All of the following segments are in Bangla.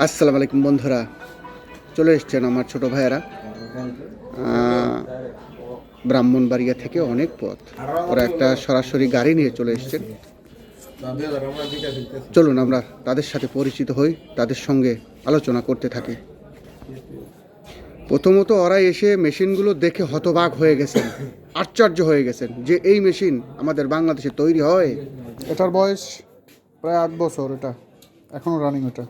আসসালামু আলাইকুম বন্ধুরা, চলে এসছেন আমার ছোট ভাইয়েরা। ব্রাহ্মণবাড়িয়া থেকে অনেক পথ, ওরা একটা সরাসরি গাড়ি নিয়ে চলে এসছেন। চলুন আমরা তাদের সাথে পরিচিত হই, তাদের সঙ্গে আলোচনা করতে থাকি। প্রথমত ওরা এসে মেশিনগুলো দেখে হতবাক হয়ে গেছেন, আশ্চর্য হয়ে গেছেন যে এই মেশিন আমাদের বাংলাদেশে তৈরি হয়। এটার বয়স প্রায় 8 বছর, এটা এখনও রানিং। এটা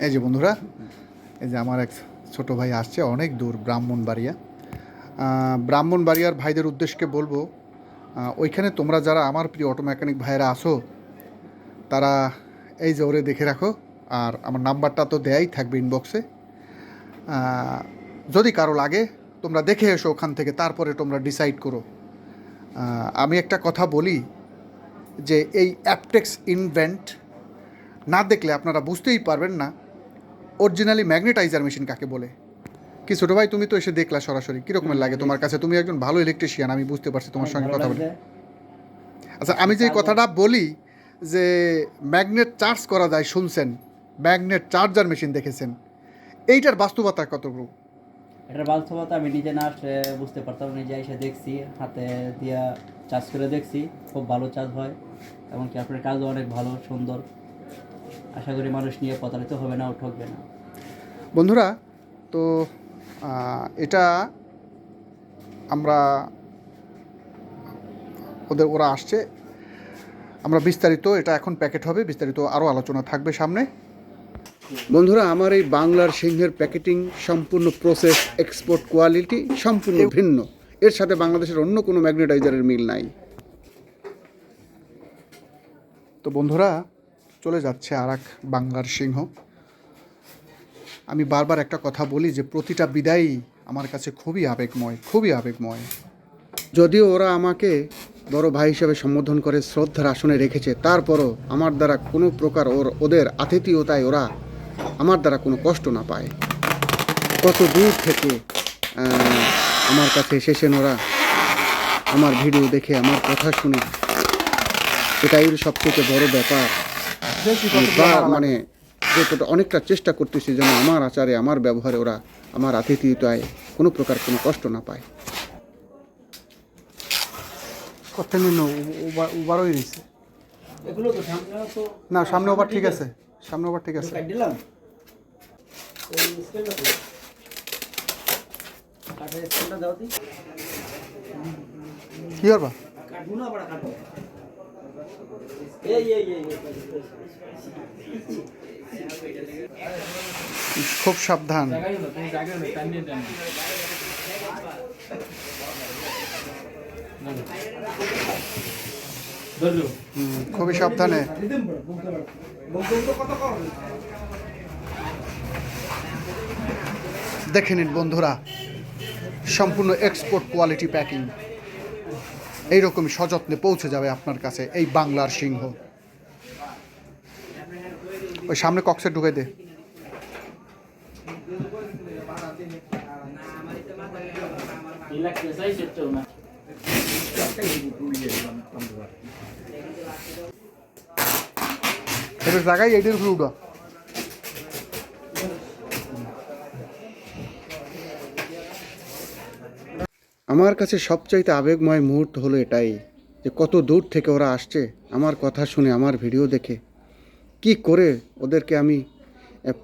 এই যে বন্ধুরা, এই যে আমার এক ছোট ভাই আসছে অনেক দূর, ব্রাহ্মণবাড়িয়ার ভাইদের উদ্দেশ্যে বলবো, ওইখানে তোমরা যারা আমার প্রিয় অটো মেকানিক ভাইয়েরা আসো, তারা এই যে ওরে দেখে রাখো। আর আমার নাম্বারটা তো দেয়াই থাকবে ইনবক্সে। যদি কারো লাগে তোমরা দেখে এসো ওখান থেকে, তারপরে তোমরা ডিসাইড করো। আমি একটা কথা বলি যে এই অ্যাপটেক্স ইনভেন্ট না দেখলে আপনারা বুঝতেই পারবেন না অরিজিনালি ম্যাগনেটাইজার মেশিন কাকে বলে। কি ছোটো ভাই, তুমি তো এসে দেখলা সরাসরি, কীরকমের লাগে তোমার কাছে? তুমি একজন ভালো ইলেকট্রিশিয়ান, আমি বুঝতে পারছি তোমার সঙ্গে কথা বলে। আচ্ছা, আমি যে কথাটা বলি যে ম্যাগনেট চার্জ করা যায় শুনছেন, ম্যাগনেট চার্জার মেশিন দেখেছেন, এইটার বাস্তবতা কতটুকু? এটার বাস্তবতা আমি নিজে না আসলে বুঝতে পারতাম, নিজে এসে দেখছি, হাতে দিয়া চার্জ করে দেখছি, খুব ভালো চার্জ হয়। এমনকি আপনার কাজও অনেক ভালো সুন্দর। আশা করি মানুষ নিয়ে প্রতারিত হবে না ও ঠকবে না। বন্ধুরা, তো এটা আমরা ওরা আসছে, আমরা বিস্তারিত এটা এখন প্যাকেট হবে, বিস্তারিত আরও আলোচনা থাকবে সামনে। বন্ধুরা, আমার এই বাংলার সিংহের প্যাকেটিং সম্পূর্ণ প্রসেস, এক্সপোর্ট কোয়ালিটি সম্পূর্ণ ভিন্ন। এর সাথে বাংলাদেশের অন্য কোনো ম্যাগনেটাইজারের মিল নাই। তো বন্ধুরা, চলে যাচ্ছে আর এক বাংলার সিংহ। আমি বারবার একটা কথা বলি যে প্রতিটা বিদায়ী আমার কাছে খুবই আবেগময়, খুবই আবেগময়। যদিও ওরা আমাকে বড় ভাই হিসাবে সম্বোধন করে শ্রদ্ধার আসনে রেখেছে, তারপরও আমার দ্বারা কোনো প্রকার ওদের আতিথেয়তায় ওরা আমার দ্বারা কোনো কষ্ট না পায়। কত দূর থেকে আমার কাছে এসেছেন ওরা, আমার ভিডিও দেখে, আমার কথা শুনে। এটাই সবথেকে বড় ব্যাপার। মানে যতটা অনেকটা চেষ্টা করতেছি যেন আমার আচারে, আমার ব্যবহারে ওরা আমার আতিথেয়তায় কোনো প্রকার কোনো কষ্ট না পায়। কথা নিন, ওভারই রয়েছে। এগুলো তো সামনে তো না, সামনে ওভার ঠিক আছে, সামনে ওভার ঠিক আছে। কাট দিলাম এই স্কেলটা তো কাটের স্কেলটা দাও দি। কি করবা? কাটবো না, বড় কাটবো। এই খুব সাবধান। খুবই সাবধানে। দেখে নিন বন্ধুরা, সম্পূর্ণ এক্সপোর্ট কোয়ালিটি প্যাকিং, এইরকমই সযত্নে পৌঁছে যাবে আপনার কাছে এই বাংলার সিংহ। ওই সামনে কক্সে ঢুকে দে। এবার জায়গায় এইটার উপরে উঠা। আমার কাছে সবচাইতে আবেগময় মুহূর্ত হলো এটাই যে কত দূর থেকে ওরা আসছে আমার কথা শুনে, আমার ভিডিও দেখে। কি করে ওদেরকে আমি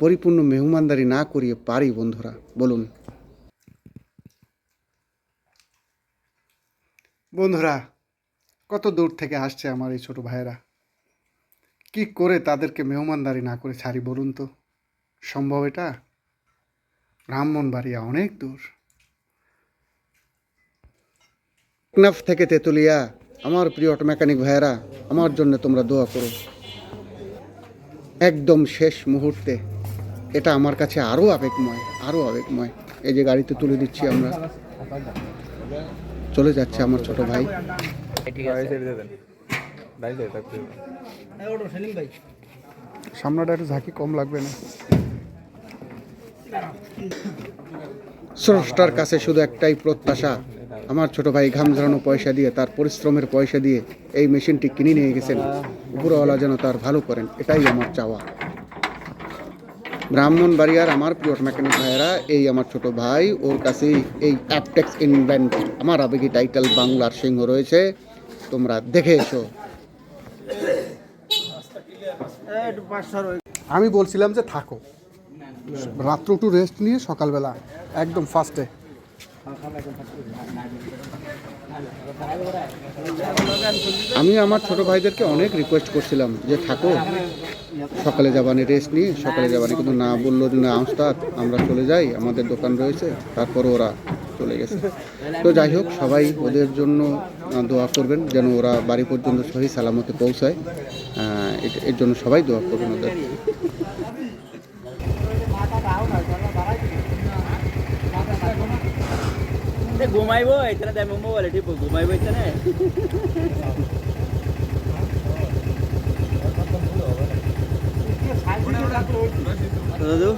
পরিপূর্ণ মেহমানদারি না করিয়ে পারি বন্ধুরা, বলুন। বন্ধুরা, কত দূর থেকে আসছে আমার এই ছোট ভাইয়েরা, কি করে তাদেরকে মেহমানদারি না করে ছাড়ি বলুন তো? সম্ভব এটা? ব্রাহ্মণবাড়িয়া অনেক দূর। টেকনাফ থেকে তেতুলিয়া, আমার প্রিয় অটো মেকানিক ভাইয়েরা, আমার জন্য তোমরা দোয়া করো। একদম শেষ মুহূর্তে এটা আমার কাছে আরও আবেগময়, আরও আবেগময়। এই যে গাড়িতে তুলে দিচ্ছি আমরা, চলে যাচ্ছে আমার ছোট ভাই। সামনেটা একটু ঝাঁকি কম লাগবে না? স্রষ্টার কাছে শুধু একটাই প্রত্যাশা, আমার ছোট ভাই ঘাম ঝরানো পয়সা দিয়ে, তার পরিশ্রমের পয়সা দিয়ে এই মেশিনটি কিনে নিয়ে গেছেন, উপরওয়ালা যেন তার ভালো করেন, এটাই আমার চাওয়া। ব্রাহ্মণবাড়িয়ার আমার প্রিয় মেকানিক ভাইয়েরা, এই আমার ছোট ভাই, ওর কাছেই এই অ্যাপটেক্স ইনভেন্ট আমার আবেগী টাইটেল বাংলার সিংহ রয়েছে, তোমরা দেখে এসো। আমি বলছিলাম যে থাকো, রাত্র একটু রেস্ট নিয়ে সকালবেলা একদম ফার্স্টে। আমি আমার ছোট ভাইদেরকে অনেক রিকোয়েস্ট করছিলাম যে থাকো, সকালে যাবানি, রেস্ট নিয়ে সকালে যাবানি, কিন্তু না, বললো যে না উস্তাদ আমরা চলে যাই, আমাদের দোকান রয়েছে, তারপর ওরা চলে গেছে। তো যাই হোক, সবাই ওদের জন্য দোয়া করবেন যেন ওরা বাড়ি পর্যন্ত সহি সালামতে পৌঁছায়, এর জন্য সবাই দোয়া করবেন ওদের। ঘুমাইবো এখানে দেয় মোবাইল ঠিক ঘুমাইবো এখানে দাদু